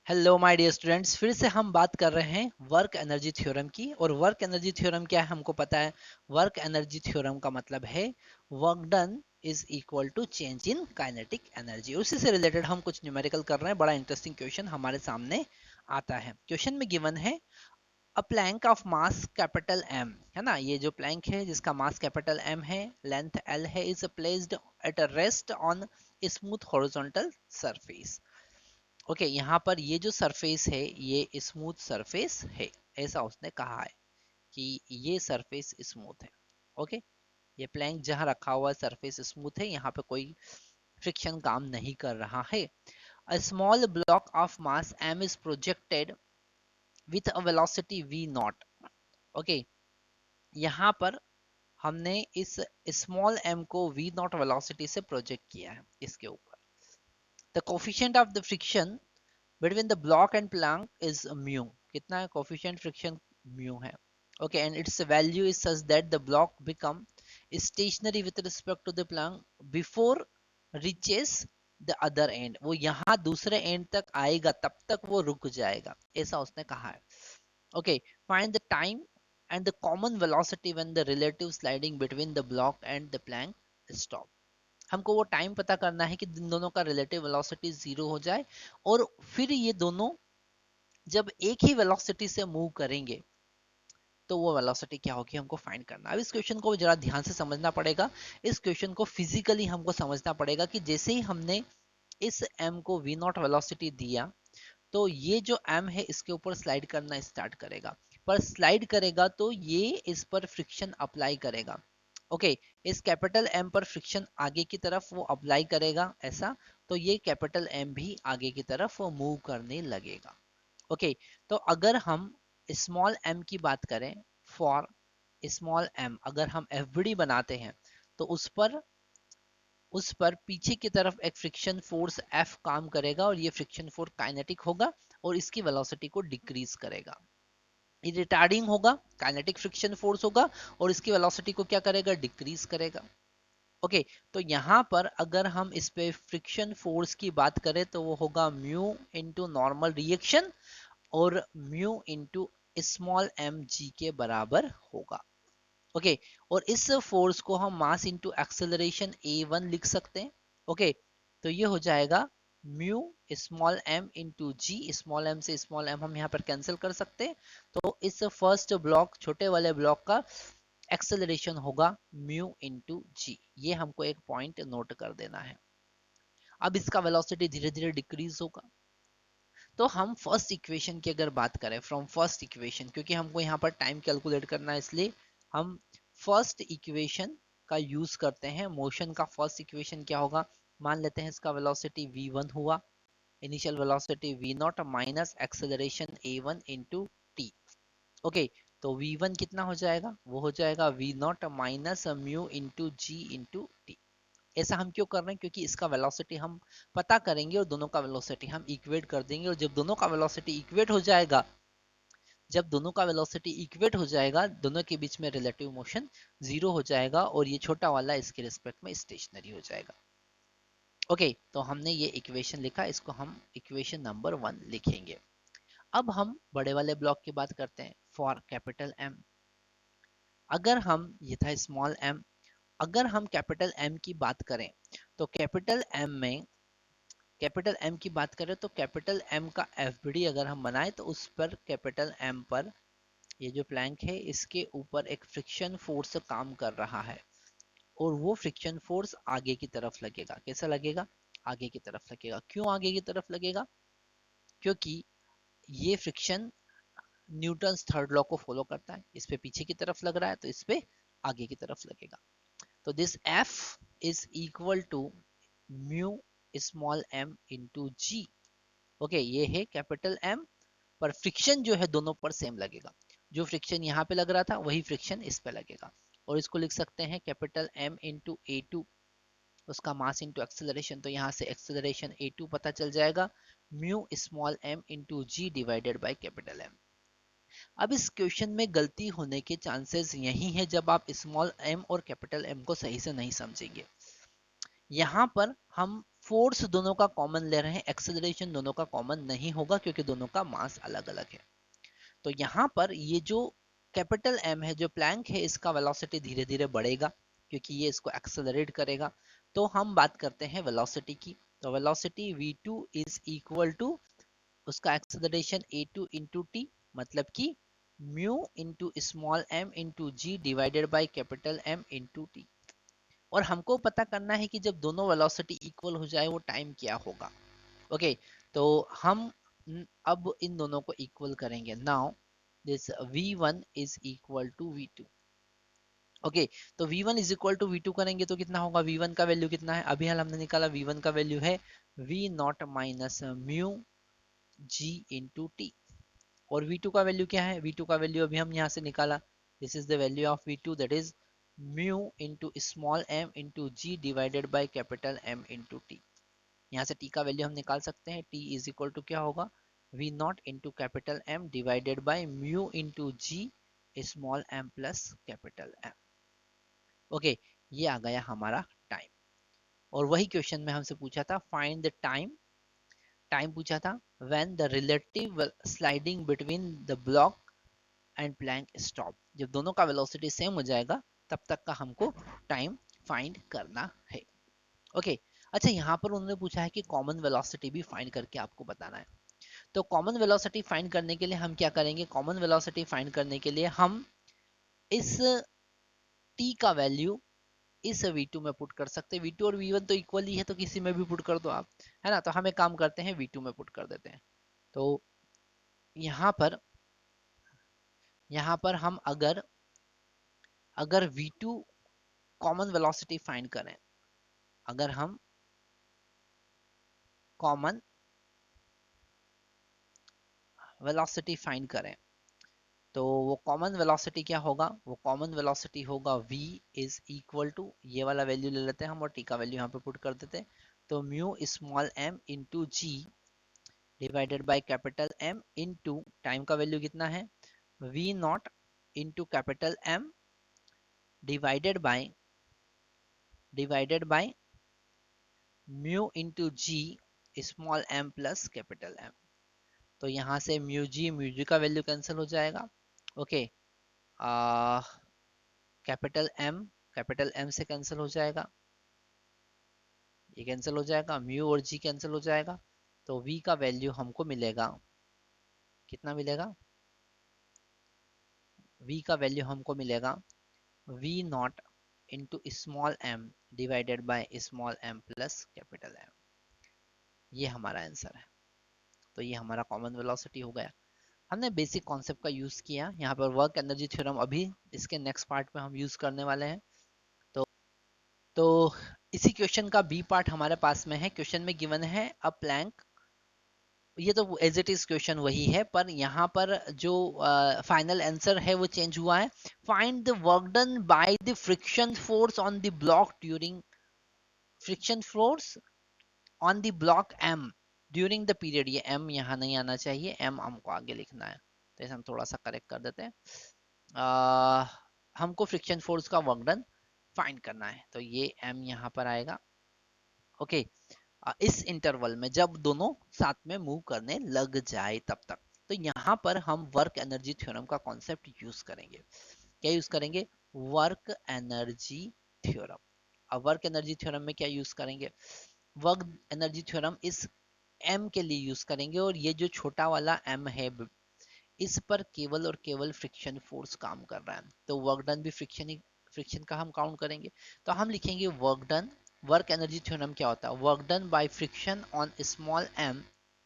Hello my dear students, फिर से हम बात कर रहे हैं वर्क एनर्जी थ्योरम की। और वर्क एनर्जी थ्योरम क्या है हमको पता है। वर्क एनर्जी थ्योरम का मतलब है work done is equal to change in kinetic energy. उसी से रिलेटेड हम कुछ न्यूमेरिकल कर रहे हैं। बड़ा इंटरेस्टिंग क्वेश्चन हमारे सामने आता है। क्वेश्चन में गिवन है a plank of mass capital M, है ना। ये जो प्लैंक है जिसका मास कैपिटल एम है, लेंथ एल है, is placed at a rest on smooth horizontal surface. Okay, यहाँ पर ये जो सरफेस है ये स्मूथ सरफेस है, ऐसा उसने कहा है कि ये सरफेस स्मूथ है। ओके, ये प्लैंक जहां रखा हुआ है सरफेस स्मूथ है, यहाँ पे कोई फ्रिक्शन काम नहीं कर रहा है। A small block of mass m is projected with a velocity v not. Okay, यहाँ पर हमने इस स्मॉल m को v नॉट वेलोसिटी से प्रोजेक्ट किया है इसके ऊपर। The coefficient of the friction between the block and plank is mu। कितना है coefficient friction? mu है। okay, and its value is such that the block become stationary with respect to the plank before reaches the other end। वो यहाँ दूसरे end तक आएगा तब तक वो रुक जाएगा, ऐसा उसने कहा है। okay, find the time and the common velocity when the relative sliding between the block and the plank stop। हमको वो टाइम पता करना है कि इन दोनों का रिलेटिव वेलोसिटी जीरो हो जाए और फिर ये दोनों जब एक ही वेलोसिटी से मूव करेंगे तो वो वेलोसिटी क्या होगी हमको फाइंड करना। अब इस क्वेश्चन को जरा ध्यान से समझना पड़ेगा। इस क्वेश्चन को फिजिकली हमको समझना पड़ेगा कि जैसे ही हमने इस m को v नॉट वेलोसिटी दिया तो ये जो m है इसके ऊपर स्लाइड करना स्टार्ट करेगा। पर स्लाइड करेगा तो ये इस पर फ्रिक्शन अप्लाई करेगा। ओके, इस कैपिटल M पर फ्रिक्शन आगे की तरफ वो अप्लाई करेगा ऐसा, तो ये कैपिटल M भी आगे की तरफ वो मूव करने लगेगा। ओके, तो अगर हम स्मॉल m की बात करें, फॉर स्मॉल m अगर हम FBD बनाते हैं तो उस पर पीछे की तरफ एक फ्रिक्शन फोर्स F काम करेगा और ये फ्रिक्शन फोर्स काइनेटिक होगा और इसकी वेलोसिटी को डिक्रीज करेगा। ये रिटार्डिंग होगा, काइनेटिक फ्रिक्शन फोर्स होगा और इसकी वेलोसिटी को क्या करेगा? डिक्रीज करेगा। ओके, तो यहाँ पर अगर हम इस पे फ्रिक्शन फोर्स की बात करें तो वो होगा म्यू इंटू नॉर्मल रिएक्शन और mu into small m g के बराबर होगा। ओके, और इस फोर्स को हम मास इंटू एक्सेलरेशन a1 लिख सकते हैं। ओके, तो ये हो जाएगा mu small m into g. Small m से स्मॉल m हम यहाँ पर कैंसिल कर सकते हैं। तो इस फर्स्ट ब्लॉक, छोटे वाले ब्लॉक का एक्सेलरेशन होगा म्यू इंटू जी। ये हमको एक पॉइंट नोट कर देना है। अब इसका वेलोसिटी धीरे धीरे डिक्रीज होगा। तो हम फर्स्ट इक्वेशन की अगर बात करें, फ्रॉम फर्स्ट इक्वेशन, क्योंकि हमको यहाँ पर टाइम कैलकुलेट करना है इसलिए हम फर्स्ट इक्वेशन का यूज करते हैं। मोशन का फर्स्ट इक्वेशन क्या होगा? मान लेते हैं इसका वेलोसिटी v1 हुआ, initial velocity v naught minus acceleration a1 into t. Okay, तो v1 कितना हो जाएगा? वो हो जाएगा v naught minus mu into g into t. ऐसा हम क्यों कर रहे हैं? क्योंकि इसका वेलोसिटी हम पता करेंगे और दोनों का वेलोसिटी हम इक्वेट कर देंगे। और जब दोनों का वेलोसिटी इक्वेट हो जाएगा, दोनों के बीच में रिलेटिव मोशन जीरो हो जाएगा और ये छोटा वाला इसके रिस्पेक्ट में स्टेशनरी हो जाएगा। ओके, तो हमने ये इक्वेशन लिखा, इसको हम इक्वेशन नंबर 1 लिखेंगे। अब हम बड़े वाले ब्लॉक की बात करते हैं। फॉर कैपिटल एम, अगर हम, ये था स्मॉल एम, अगर हम कैपिटल एम की बात करें तो कैपिटल एम की बात करें तो कैपिटल एम का एफबीडी अगर हम बनाए तो उस पर कैपिटल एम पर ये जो प्लैंक है इसके ऊपर एक फ्रिक्शन फोर्स काम कर रहा है और वो फ्रिक्शन फोर्स आगे की तरफ लगेगा। कैसा लगेगा? आगे की तरफ लगेगा। क्यों आगे की तरफ लगेगा? क्योंकि ये फ्रिक्शन न्यूटन थर्ड लॉ को फॉलो करता है। इस पे पीछे की तरफ लग रहा है तो इस पे आगे की तरफ लगेगा। तो this F is equal to mu small m into g. Okay, ये है कैपिटल M, पर फ्रिक्शन जो है दोनों पर सेम लगेगा। जो फ्रिक्शन यहाँ पे लग रहा था वही फ्रिक्शन इस पे लगेगा। और इसको लिख सकते हैं कैपिटल M इंटू A2, उसका मास इंटू एक्सेलरेशन। तो यहाँ से एक्सेलरेशन A2 पता चल जाएगा, mu small m into g divided by capital M। अब इस क्वेश्चन में गलती होने के चांसेस यही है जब आप स्मॉल m और कैपिटल M को सही से नहीं समझेंगे। यहाँ पर हम फोर्स दोनों का कॉमन ले रहे हैं, एक्सेलरेशन दोनों का कॉमन नहीं होगा क्योंकि दोनों का मास अलग अलग है। तो यहाँ पर ये जो कैपिटल एम है, जो प्लैंक है, इसका वेलोसिटी धीरे धीरे बढ़ेगा क्योंकि ये इसको एक्सेलरेट करेगा। तो हम बात करते हैं वेलोसिटी की। तो velocity v2 is equal to उसका एक्सेलरेशन a2 इंटू टी, मतलब कि mu into small m into g divided by capital M into t. और हमको पता करना है कि जब दोनों वेलोसिटी इक्वल हो जाए वो टाइम क्या होगा। ओके, तो हम अब इन दोनों को इक्वल करेंगे। Now this v1 is equal to v2। Okay, तो v1 is equal to v2 करेंगे तो कितना होगा, v1 का वैल्यू कितना है, अभी हाल हमने निकाला, v1 का वैल्यू है v naught minus mu g into t. और v2 का वैल्यू क्या है, v2 का वैल्यू अभी हम यहाँ से निकाला, this is the value of v2 that is mu into small m into g divided by capital M into t. यहाँ से t का वैल्यू हम निकाल सकते हैं, t इज इक्वल टू क्या होगा, v naught into capital M divided by mu into g small m plus capital M। Okay, ये आ गया हमारा टाइम। और वही क्वेश्चन में हमसे पूछा था फाइंड द टाइम, टाइम पूछा था when the relative sliding between the block and plank stop. जब दोनों का वेलोसिटी सेम हो जाएगा तब तक का हमको टाइम फाइंड करना है। ओके, अच्छा यहाँ पर उन्होंने पूछा है कि कॉमन वेलोसिटी भी फाइंड करके आपको बताना है। तो कॉमन वेलोसिटी फाइंड करने के लिए हम क्या करेंगे, कॉमन वेलोसिटी फाइंड करने के लिए हम इस t का वैल्यू इस v2 में पुट कर सकते हैं। v2 और v1 तो इक्वल ही है तो किसी में भी पुट कर दो आप, है ना। तो हम एक काम करते हैं v2 में पुट कर देते हैं। तो यहाँ पर हम अगर अगर v2 कॉमन वेलोसिटी फाइंड करें, अगर हम कॉमन वेलोसिटी फाइंड करें तो वो कॉमन वेलोसिटी क्या होगा, वो कॉमन वेलोसिटी होगा v इज इक्वल टू, ये वाला वैल्यू ले लेते हैं हम और t का वैल्यू यहाँ पे पुट कर देते हैं। तो mu small m into g divided by capital M into time का वैल्यू कितना है, v naught into capital M divided by mu into g small m plus capital M। तो यहाँ से म्यू जी का वैल्यू कैंसिल हो जाएगा। Okay, capital M से कैंसिल हो जाएगा, ये कैंसिल हो जाएगा, म्यू और जी कैंसिल हो जाएगा। तो v का वैल्यू हमको मिलेगा, कितना मिलेगा, v का वैल्यू हमको मिलेगा v naught into small m divided by small m plus capital M। ये हमारा आंसर है। तो ये हमारा कॉमन वेलोसिटी हो गया। हमने बेसिक कॉन्सेप्ट का यूज किया यहाँ पर। वर्क एनर्जी थ्योरम अभी इसके नेक्स्ट पार्ट में हम यूज करने वाले हैं। तो तो इसी क्वेश्चन का बी पार्ट हमारे पास में है। क्वेश्चन में गिवन है अ प्लैंक, ये तो एज इट इज क्वेश्चन वही है पर यहाँ पर जो फाइनल आंसर है वो चेंज हुआ है। Find the work done by the friction force on the block during friction force on the block m during the period. ये m यहाँ नहीं आना चाहिए, m हमको आगे लिखना है, तो इसे हम थोड़ा सा करेक्ट कर देते हैं। हमको फ्रिक्शन फोर्स का वर्क डन फाइंड करना है तो ये m यहाँ पर आएगा। ओके, इस इंटरवल में जब दोनों साथ में मूव करने लग जाए तब तक। तो यहाँ पर हम वर्क एनर्जी थ्योरम का कॉन्सेप्ट यूज करेंगे। क्या यूज करेंगे, वर्क एनर्जी थ्योरम। अब वर्क एनर्जी थ्योरम में क्या यूज करेंगे, वर्क एनर्जी थ्योरम इस m के लिए यूज करेंगे और ये जो छोटा वाला m है इस पर केवल और केवल फ्रिक्शन फोर्स काम कर रहा है। तो वर्क डन भी फ्रिक्शन का हम काउंट करेंगे। तो हम लिखेंगे work done, work energy theorem क्या होता है, work done by friction on small m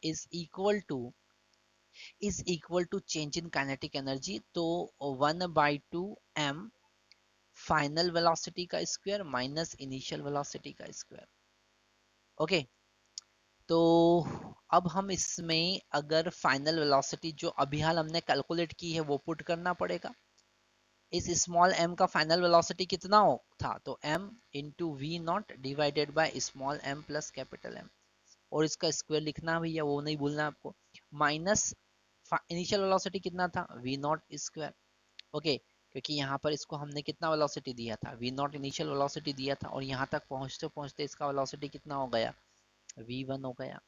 is equal to change in kinetic energy. तो 1/2 m फाइनल वेलोसिटी का स्क्वायर माइनस इनिशियल वेलोसिटी का स्क्वायर। ओके, तो अब हम इसमें अगर फाइनल वेलोसिटी जो अभी हाल हमने कैलकुलेट की है वो पुट करना पड़ेगा। इस स्मॉल m का फाइनल वेलोसिटी कितना हो था, तो m into we naught divided by small m plus capital M। और इसका स्क्वायर लिखना भैया वो नहीं भूलना आपको, माइनस इनिशियल वेलोसिटी कितना था, वी नॉट स्क्वायर। ओके, क्योंकि यहाँ पर इसको हमने कितना वेलोसिटी दिया था, वी नॉट इनिशियल वेलोसिटी दिया था और यहाँ तक पहुँचते पहुँचते इसका वेलोसिटी कितना हो गया, V1 हो गया।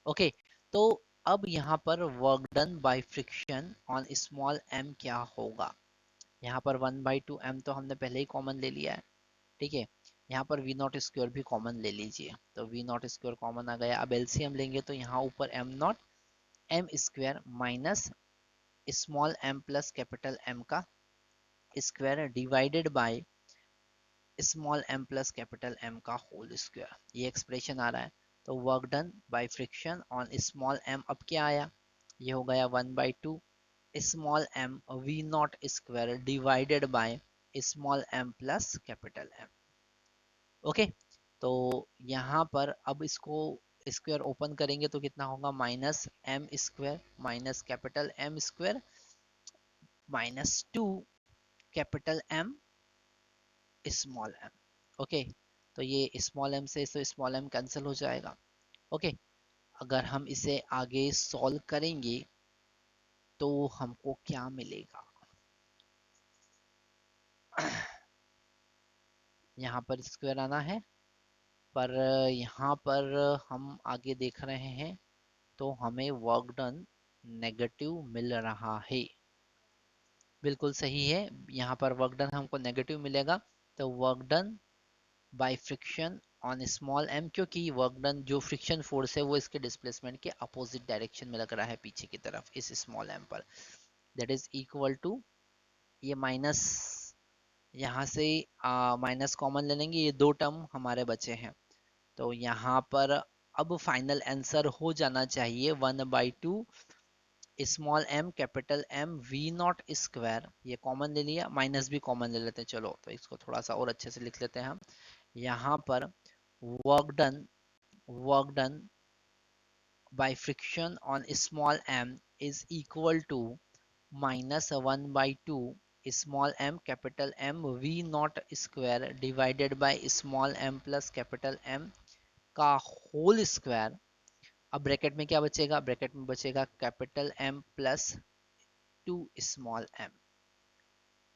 ओके, तो अब यहाँ पर work done by friction on small m क्या होगा? यहाँ पर 1/2m तो हमने पहले ही कॉमन ले लिया है, ठीक है। यहाँ पर वी नॉट स्क्वायर भी कॉमन ले लीजिए, तो वी नॉट स्क्वायर कॉमन आ गया। अब एलसीएम लेंगे तो यहाँ ऊपर m naught m square minus small m plus capital M का square divided by small m plus capital M का होल स्क्वायर, ये एक्सप्रेशन आ रहा है। तो work done by friction on small m अब क्या आया? ये हो गया 1/2 small m v not square divided by small m plus capital M। Okay, तो यहाँ पर अब इसको स्क्वायर ओपन करेंगे तो कितना होगा? Minus m square minus capital M square minus 2 capital M small m। Okay, तो ये स्मॉल m से तो स्मॉल m कैंसिल हो जाएगा। ओके, अगर हम इसे आगे सॉल्व करेंगे तो हमको क्या मिलेगा? यहाँ पर स्क्वायर आना है, पर यहाँ पर हम आगे देख रहे हैं तो हमें वर्क डन नेगेटिव मिल रहा है। बिल्कुल सही है, यहाँ पर वर्क डन हमको नेगेटिव मिलेगा। तो work done by friction on small m, क्योंकि वर्क डन जो फ्रिक्शन फोर्स है वो इसके डिस्प्लेसमेंट के अपोजिट डायरेक्शन में लग रहा है, पीछे की तरफ इस स्मॉल m पर, दैट इज इक्वल टू, ये माइनस यहाँ से माइनस कॉमन ले लेंगे, ये दो टर्म हमारे बचे हैं, तो यहाँ पर अब फाइनल आंसर हो जाना चाहिए 1/2 small m capital M v not square, ये कॉमन ले लिया, माइनस भी कॉमन ले लेते हैं। चलो तो इसको थोड़ा सा और अच्छे से लिख लेते हैं हम। यहाँ पर work done by friction on small m is equal to minus 1/2 small m capital M v not square divided by small m plus capital M का होल स्क्वायर। अब ब्रैकेट में क्या बचेगा? ब्रैकेट में बचेगा capital M plus 2 small m।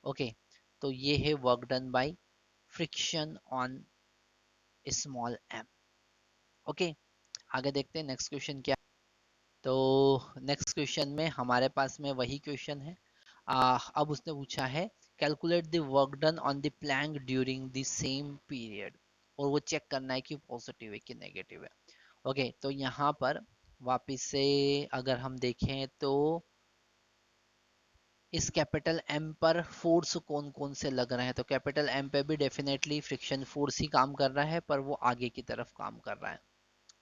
Okay, तो ये है work done by friction on small m। Okay, आगे देखते हैं नेक्स्ट क्वेश्चन क्या। तो नेक्स्ट क्वेश्चन में हमारे पास में वही क्वेश्चन है। अब उसने पूछा है calculate the work done on the plank during the same period, और वो चेक करना है कि पॉजिटिव है कि नेगेटिव है। ओके, तो यहाँ पर वापिस से अगर हम देखें तो इस कैपिटल M पर फोर्स कौन कौन से लग रहे हैं, तो कैपिटल M पे भी डेफिनेटली फ्रिक्शन फोर्स ही काम कर रहा है, पर वो आगे की तरफ काम कर रहा है।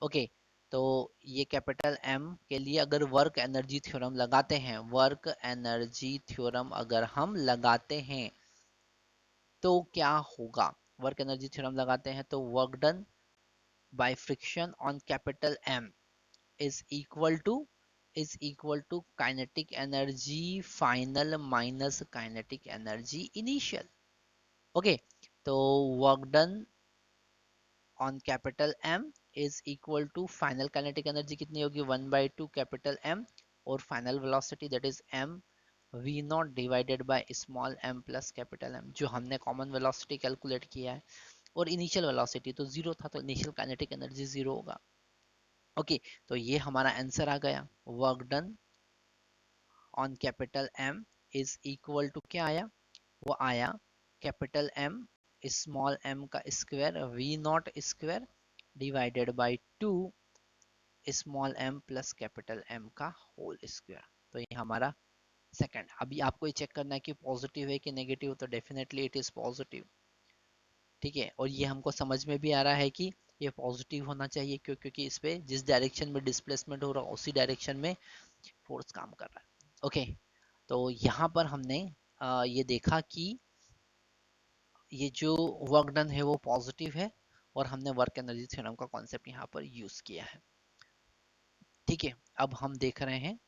ओके, तो ये कैपिटल M के लिए अगर वर्क एनर्जी थ्योरम लगाते हैं, वर्क एनर्जी थ्योरम अगर हम लगाते हैं तो क्या होगा? वर्क एनर्जी थ्योरम लगाते हैं तो work done by friction on capital M is equal to kinetic energy final minus kinetic energy initial। Okay, तो work done on capital M is equal to final kinetic energy कितनी होगी? 1/2 capital M, और final velocity that is m v not divided by small m plus capital M, जो हमने common velocity calculate किया है। और initial velocity तो zero था, तो इनिशियल काइनेटिक एनर्जी जीरो होगा। ओके, तो ये हमारा आंसर आ गया। Work done on capital M is equal to क्या आया? वो आया कैपिटल M स्मॉल m का square v naught square divided by 2 small m plus capital M का होल स्क्वायर। तो ये हमारा सेकंड। अभी आपको ये चेक करना है कि पॉजिटिव है कि नेगेटिव, तो डेफिनेटली इट इज पॉजिटिव। ठीक है, और ये हमको समझ में भी आ रहा है कि ये पॉजिटिव होना चाहिए, क्योंकि इस पे जिस डायरेक्शन में डिस्प्लेसमेंट हो रहा है उसी डायरेक्शन में फोर्स काम कर रहा है। ओके, तो यहाँ पर हमने ये देखा कि ये जो वर्क डन है वो पॉजिटिव है, और हमने वर्क एनर्जी थ्योरम का कॉन्सेप्ट यहाँ पर यूज किया है। ठीक है, अब हम देख रहे हैं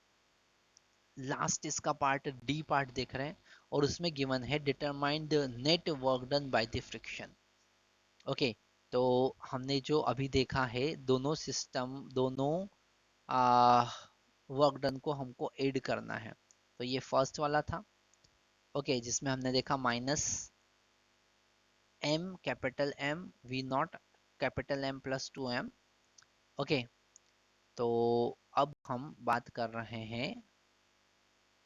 लास्ट, इसका पार्ट डी पार्ट देख रहे हैं, और उसमें गिवन है determine the net work done by the friction. Okay, तो हमने जो अभी देखा है दोनों सिस्टम, दोनों वर्क डन को हमको ऐड करना है। तो ये फर्स्ट वाला था, ओके, जिसमें हमने देखा minus m capital M v naught capital M plus 2m, okay, तो अब हम बात कर रहे हैं,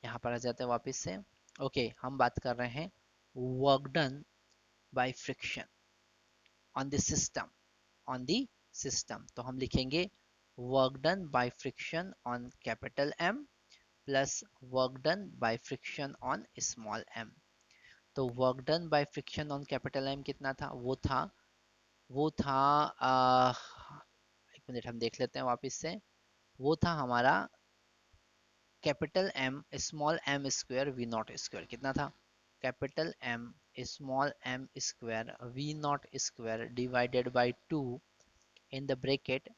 यहाँ पर आ जाते हैं वापस से। ओके, हम बात कर रहे हैं work done by friction on the system, on the system. तो हम लिखेंगे work done by friction on capital M plus work done by friction on small m. तो work done by friction on capital M कितना था? वो था एक minute हम देख लेते हैं वापस से। वो था हमारा capital M small m square v not square. कितना था? Capital M small m square v not square divided by 2 in the bracket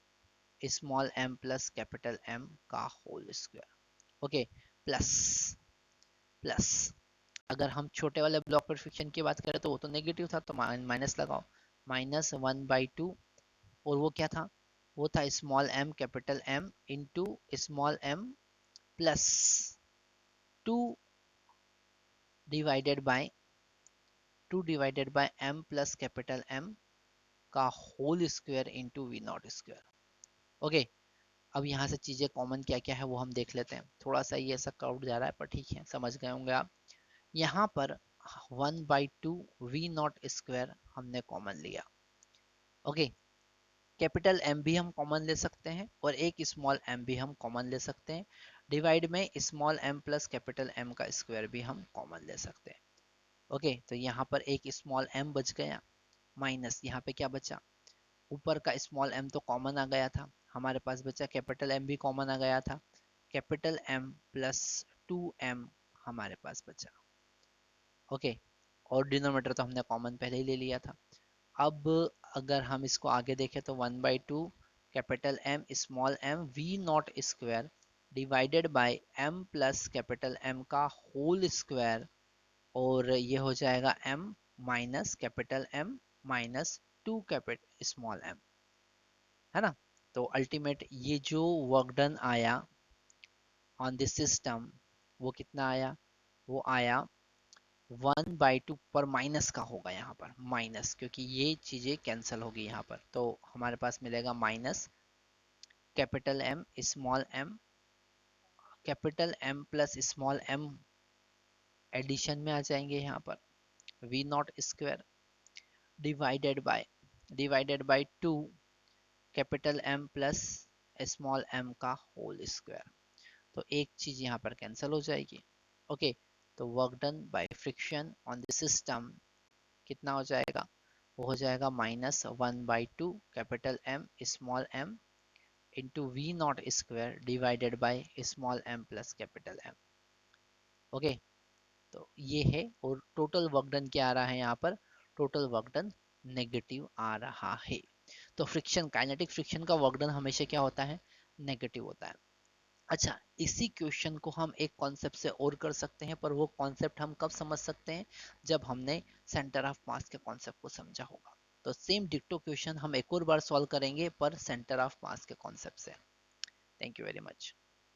small M plus capital M का whole square. Okay, plus plus अगर हम छोटे वाले block पर friction की बात करें तो वो तो नेगेटिव था, तो माइनस लगाओ, -1/2। और वो क्या था? वो था small M capital M into small M plus 2 divided by 2 m plus capital M का whole square into we not square. Okay, अब यहाँ से चीजें कॉमन क्या क्या है वो हम देख लेते हैं। थोड़ा सा ये ऐसा कर्व जा रहा है पर ठीक है, समझ गए होंगे आप। यहाँ पर 1/2 वी नॉट स्क्वायर हमने कॉमन लिया। ओके, कैपिटल एम भी हम कॉमन ले सकते हैं और एक स्मॉल एम भी हम कॉमन ले सकते हैं। डिवाइड में small M plus capital M का स्क्वायर भी हम कॉमन ले सकते हैं। ओके, तो यहाँ पर एक स्मॉल एम बच गया, माइनस यहाँ पे क्या बचा? ऊपर का स्मॉल एम तो कॉमन आ गया था, हमारे पास बचा कैपिटल एम भी कॉमन आ गया था। कैपिटल एम प्लस 2m हमारे पास बचा। ओके, और डिनोमिनेटर तो हमने कॉमन पहले ही ले लिया था। अब अगर हम इसको आगे देखें तो 1/2 capital M small M V not square divided by m plus capital M का होल स्क्वायर, और ये हो जाएगा m minus capital M minus 2 capital small M, है ना। तो अल्टीमेट ये जो वर्क डन आया ऑन दिस सिस्टम वो कितना आया? वो आया 1/2 पर माइनस का होगा यहाँ पर, माइनस, क्योंकि ये चीजें कैंसिल होगी यहाँ पर। तो हमारे पास मिलेगा minus capital M small M, capital M plus small M addition में आ जाएंगे यहाँ पर, we not square divided by 2 capital M plus small M का होल स्क्वायर। तो एक चीज यहाँ पर कैंसिल हो जाएगी। ओके, तो work done by friction on the system कितना हो जाएगा? वो हो जाएगा -1/2 capital M small M into we not square divided by small M plus capital M. Okay, तो ये है। और टोटल वर्क डन क्या आ रहा है यहाँ पर? टोटल वर्क डन नेगेटिव आ रहा है। तो फ्रिक्शन, काइनेटिक फ्रिक्शन का वर्क डन हमेशा क्या होता है? नेगेटिव होता है। अच्छा, इसी क्वेश्चन को हम एक कॉन्सेप्ट से और कर सकते हैं, पर वो कॉन्सेप्ट हम कब समझ सकते हैं? जब हमने सेंटर ऑफ मास के कॉन्सेप्ट को समझा होगा। तो सेम डिक्टो क्वेश्चन हम एक और बार सॉल्व करेंगे पर सेंटर ऑफ मास के कॉन्सेप्ट से। Thank you very much.